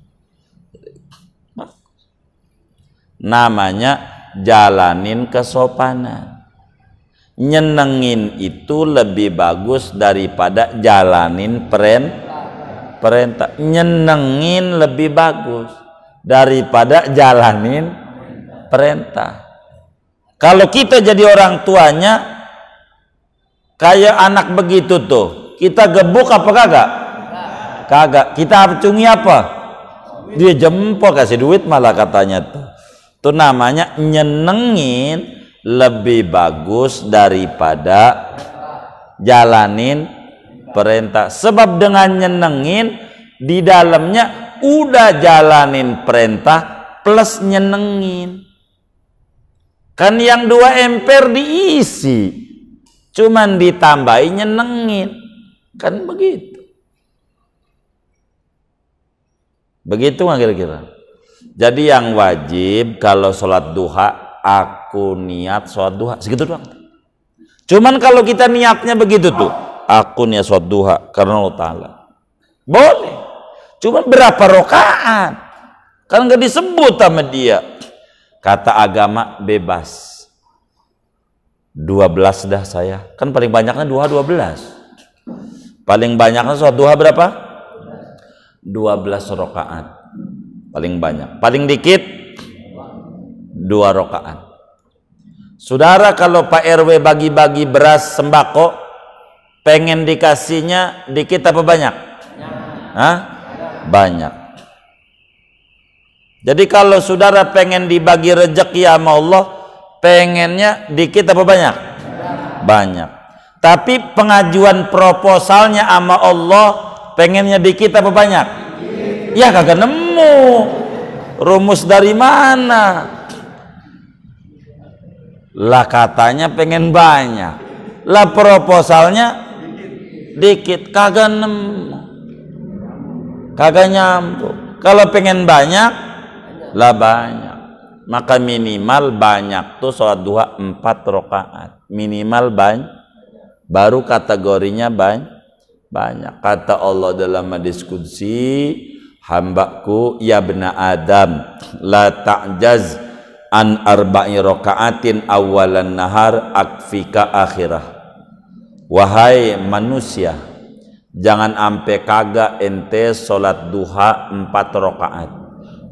Namanya jalanin kesopanan. Nyenengin itu lebih bagus daripada jalanin perintah. Nyenengin lebih bagus daripada jalanin perintah. Kalau kita jadi orang tuanya kayak anak begitu tuh, kita gebuk apa kagak? Kagak. Kita acungi apa? Dia jempol, kasih duit malah katanya tuh. Itu namanya nyenengin lebih bagus daripada jalanin perintah. Sebab dengan nyenengin di dalamnya udah jalanin perintah plus nyenengin. Kan yang 2 emper diisi, cuman ditambahin nyenengin. Kan begitu. Begitu nggak kira-kira? Jadi yang wajib kalau sholat duha, aku niat sholat duha, segitu doang. Cuman kalau kita niatnya begitu tuh, aku niat sholat duha karena Allah Ta'ala, boleh. Cuman berapa rakaat? Kan nggak disebut sama dia. Kata agama bebas. 12 dah saya. Kan paling banyaknya duha 12. Paling banyaknya sholat duha berapa? 12 rakaat. Paling banyak, paling dikit 2 rakaat. Saudara, kalau Pak RW bagi-bagi beras sembako, pengen dikasihnya dikit apa banyak? Hah? Banyak. Jadi kalau saudara pengen dibagi rezeki sama Allah, pengennya dikit apa banyak? Banyak. Tapi pengajuan proposalnya sama Allah, pengennya dikit apa banyak? Ya kagak nemu rumus dari mana lah, katanya pengen banyak lah, proposalnya dikit, kagak nemu, kagak nyambung. Kalau pengen banyak lah banyak, maka minimal banyak tuh sholat duha 4 rakaat minimal, banyak baru kategorinya banyak. Kata Allah dalam hadis qudsi, hambaku ya bena Adam la ta'jaz an arba'i raka'atin awalan nahar akfika akhirah. Wahai manusia, jangan ampe kagak ente sholat duha 4 rakaat,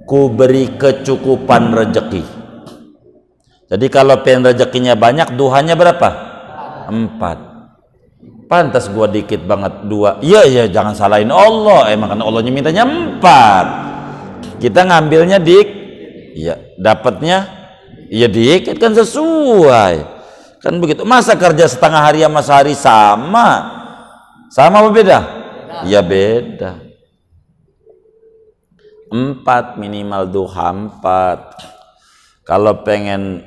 ku beri kecukupan rezeki. Jadi kalau pengen rezekinya banyak, duhanya berapa? 4. Pantas gua dikit banget 2. Iya, jangan salahin Allah. Emang kan Allahnya mintanya 4. Kita ngambilnya iya, dapatnya iya dikit, kan sesuai. Kan begitu. Masa kerja setengah hari sama sehari sama? Sama apa beda? Iya beda. 4 minimal duha 4. Kalau pengen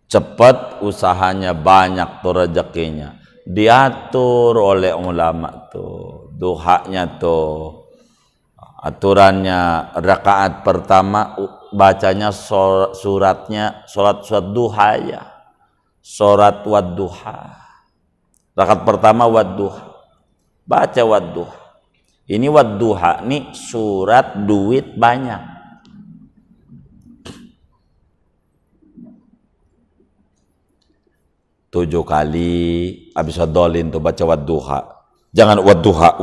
cepat, usahanya banyak tuh rezekinya. Diatur oleh ulama tuh duhanya tuh, aturannya rakaat pertama bacanya suratnya surat duha ya, surat wadduha. Rakaat pertama wadduha, baca wadduha. Ini wadduha nih surat duit banyak. Tujuh kali habis dolin tuh baca wadduha. Jangan wadduha,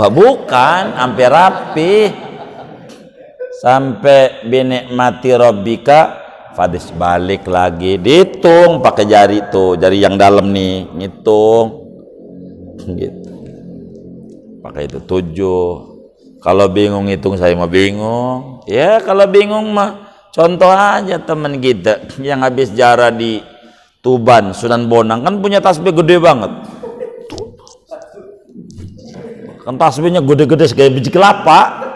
bukan sampai rapi, sampai binikmati rabbika fadis, balik lagi dihitung pakai jari tuh, jari yang dalam nih ngitung gitu, pakai itu 7. Kalau bingung hitung, saya mah bingung ya. Kalau bingung mah contoh aja teman kita yang habis jara di Tuban, Sunan Bonang, kan punya tasbih gede banget. Kan tasbihnya gede-gede kayak biji kelapa.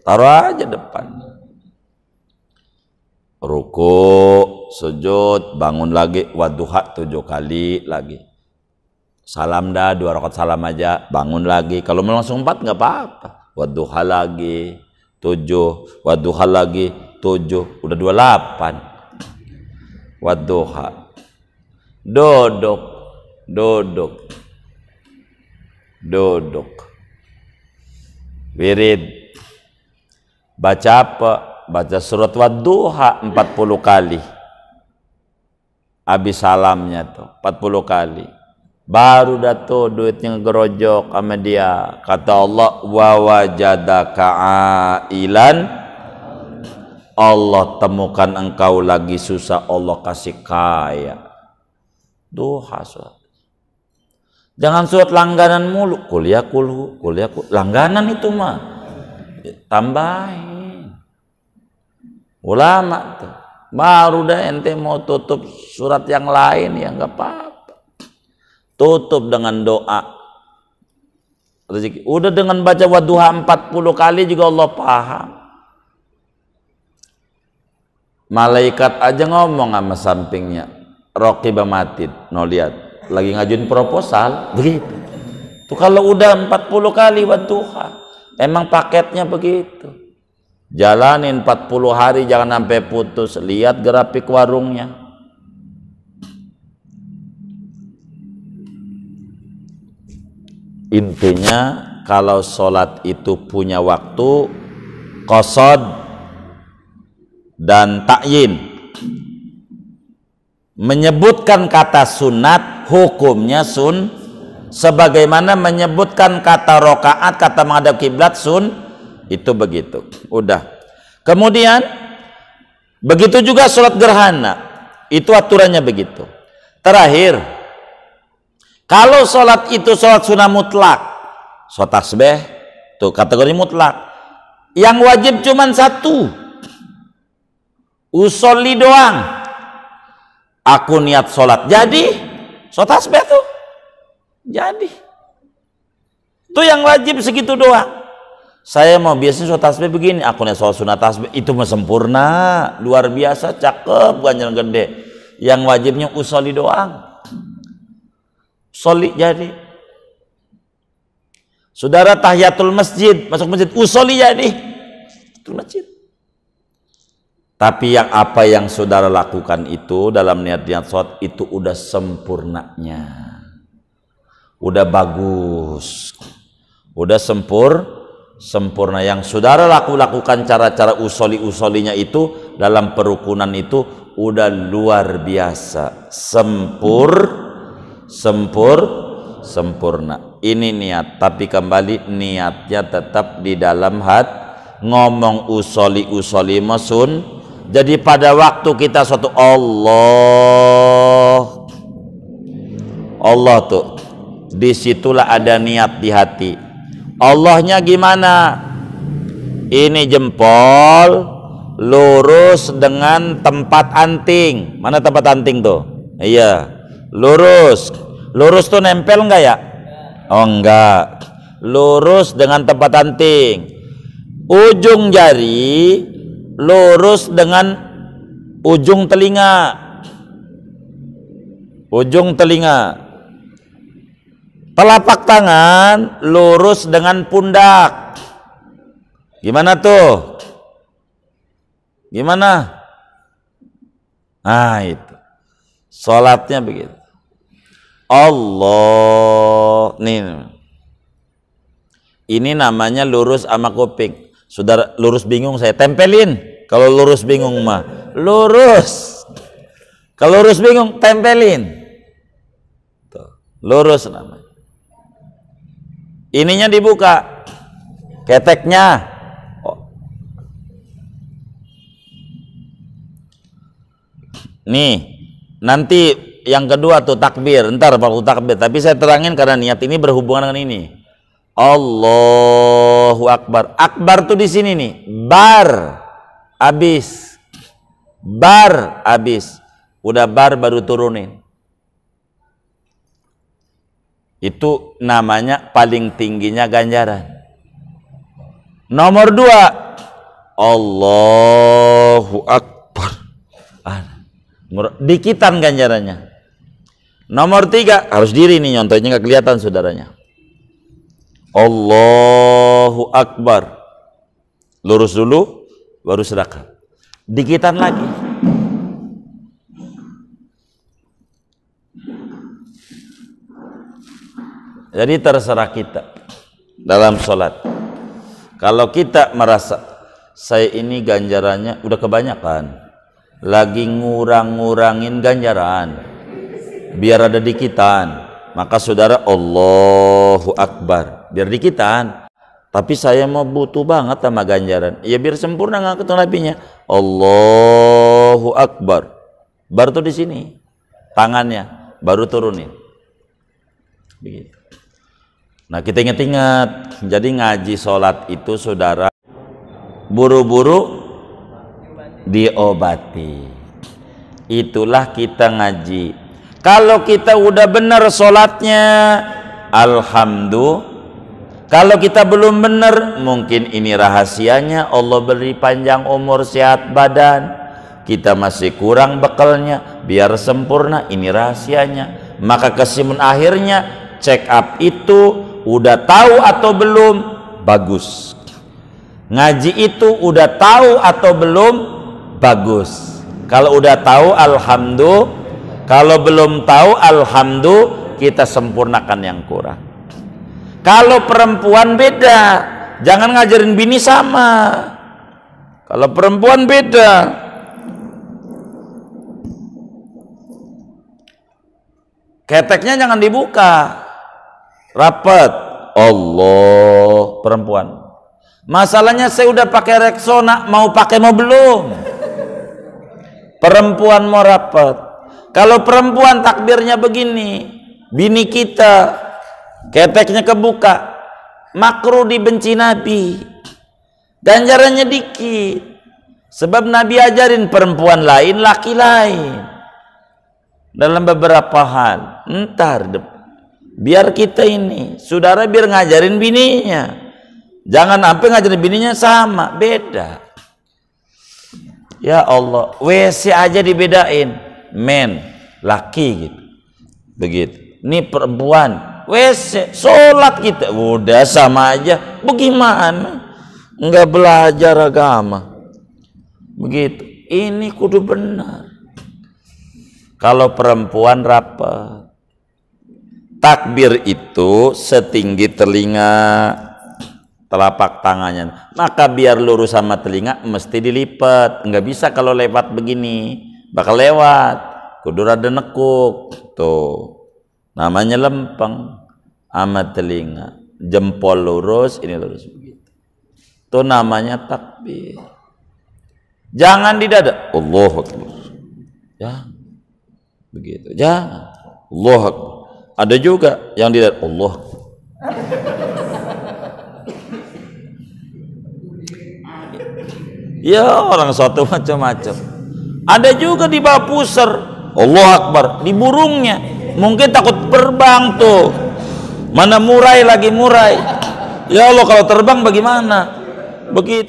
taruh aja depan. Ruku, sujud, bangun lagi, wadduha 7 kali lagi. Salam dah 2 rakaat salam aja, bangun lagi. Kalau mau langsung 4 nggak apa-apa. Wadduha lagi 7, wadduha lagi 7, udah 28. Wadduha. Duduk, duduk, duduk. Wirid. Baca apa? Baca surat Wadduha 40 kali. Habis salamnya tuh 40 kali. Baru dah tuh duitnya ngerojok sama dia. Kata Allah, wa wajadaka ailan. Allah temukan engkau lagi susah, Allah kasih kaya. Duha surat. Jangan surat langganan mulu. Kuliah kulhu, kuliah kulhu. Langganan itu mah. Tambahin. Ulama tuh. Baru dah ente mau tutup surat yang lain ya nggak apa-apa. Tutup dengan doa. Rezeki. Udah dengan baca Wadduha 40 kali juga Allah paham. Malaikat aja ngomong sama sampingnya. Raqibah matid. No lihat. Lagi ngajuin proposal. Begitu. Tuh kalau udah 40 kali Wadduha. Emang paketnya begitu. Jalanin 40 hari jangan sampai putus. Lihat grafik warungnya. Intinya kalau sholat itu punya waktu qasad dan ta'yin. Menyebutkan kata sunat hukumnya sebagaimana menyebutkan kata rokaat, kata menghadap kiblat itu begitu. Udah. Kemudian begitu juga sholat gerhana. Itu aturannya begitu. Terakhir, kalau sholat itu sholat sunnah mutlak, sholat tasbih, tuh kategori mutlak. Yang wajib cuman satu, usolli doang. Aku niat sholat, jadi sholat tasbih tuh, jadi. Itu yang wajib segitu doang. Saya mau biasanya sholat tasbih begini, aku niat sholat sunat tasbih, itu mah sempurna, luar biasa, cakep, ganjaran gede. Yang wajibnya usolli doang. Usolli jadi. Saudara tahiyatul masjid, masuk masjid, usolli jadi. Tahiyatul masjid. Tapi yang apa yang saudara lakukan itu dalam niat sholat itu udah sempurnanya. Udah bagus. Udah sempurna. Yang saudara lakukan cara-cara usoli-usolinya itu dalam perukunan itu udah luar biasa, sempurna. Ini niat, tapi kembali niatnya tetap di dalam hati. Ngomong usoli masun. Jadi pada waktu kita suatu Allah tuh disitulah ada niat di hati. Allahnya gimana? Ini jempol lurus dengan tempat anting. Mana tempat anting tuh? Iya, lurus. Lurus tuh nempel enggak ya? Oh enggak. Lurus dengan tempat anting. Ujung jari lurus dengan ujung telinga. Ujung telinga. Telapak tangan lurus dengan pundak. Gimana tuh? Gimana? Nah itu. Salatnya begitu. Allah. Nih. Ini namanya lurus sama kuping. Saudara lurus bingung saya tempelin. Kalau lurus bingung mah lurus. Kalau lurus bingung tempelin. Tuh. Lurus namanya. Ininya dibuka, keteknya. Oh. Nih, nanti yang kedua tuh takbir. Ntar waktu takbir. Tapi saya terangin karena niat ini berhubungan dengan ini. Allahu Akbar. Akbar tuh di sini nih. Bar, abis. Bar, abis. Udah bar baru turunin. Itu namanya paling tingginya ganjaran. Nomor 2, Allahu Akbar. Dikitan ganjarannya. Nomor 3 harus diri nih, nyontohnya nggak kelihatan saudaranya. Allahu Akbar. Lurus dulu baru sedekah. Dikitan lagi. Jadi terserah kita dalam sholat. Kalau kita merasa saya ini ganjarannya udah kebanyakan, lagi ngurang-ngurangin ganjaran biar ada dikitan, maka saudara Allahu Akbar biar dikitan. Tapi saya mau butuh banget sama ganjaran, ya biar sempurna nggak ketemu nabinya. Allahu Akbar, baru tuh di sini tangannya baru turunin. Begitu. Nah kita ingat-ingat, jadi ngaji sholat itu saudara buru-buru diobati. Itulah kita ngaji. Kalau kita udah benar sholatnya, alhamdulillah. Kalau kita belum benar, mungkin ini rahasianya Allah beri panjang umur, sehat badan. Kita masih kurang bekalnya, biar sempurna, ini rahasianya. Maka kesimpulan akhirnya, check up itu udah tahu atau belum? Bagus. Ngaji itu udah tahu atau belum? Bagus. Kalau udah tahu, alhamdulillah. Kalau belum tahu, alhamdulillah, kita sempurnakan yang kurang. Kalau perempuan beda, jangan ngajarin bini sama. Kalau perempuan beda. Keteknya jangan dibuka, rapat. Allah, perempuan. Masalahnya saya udah pakai Rexona, mau pakai mau belum? Perempuan mau rapat. Kalau perempuan takbirnya begini, bini kita keteknya kebuka, makruh, dibenci Nabi, ganjarannya dikit. Sebab Nabi ajarin perempuan lain, laki lain dalam beberapa hal. Ntar biar kita ini saudara biar ngajarin bininya, jangan sampai ngajarin bininya sama, beda. Ya Allah, WC aja dibedain, men, laki gitu, begitu. Ini perempuan, WC, sholat kita udah sama aja. Bagaimana? Enggak belajar agama. Begitu. Ini kudu benar. Kalau perempuan rapat, takbir itu setinggi telinga telapak tangannya. Maka biar lurus sama telinga mesti dilipat. Enggak bisa kalau lewat begini, bakal lewat. Kudu rada nekuk. Tuh. Namanya lempeng sama telinga, jempol lurus, ini lurus begitu. Itu namanya takbir. Jangan di dada, Allahu Akbar. Ya, begitu. Jangan, Allahu Akbar. Ada juga yang di dada, Allah. Ya orang suatu macam-macam. Ada juga di bawah pusar, Allahu Akbar, di burungnya. Mungkin takut terbang tuh, mana murai lagi murai. Ya Allah, kalau terbang bagaimana? Begitu.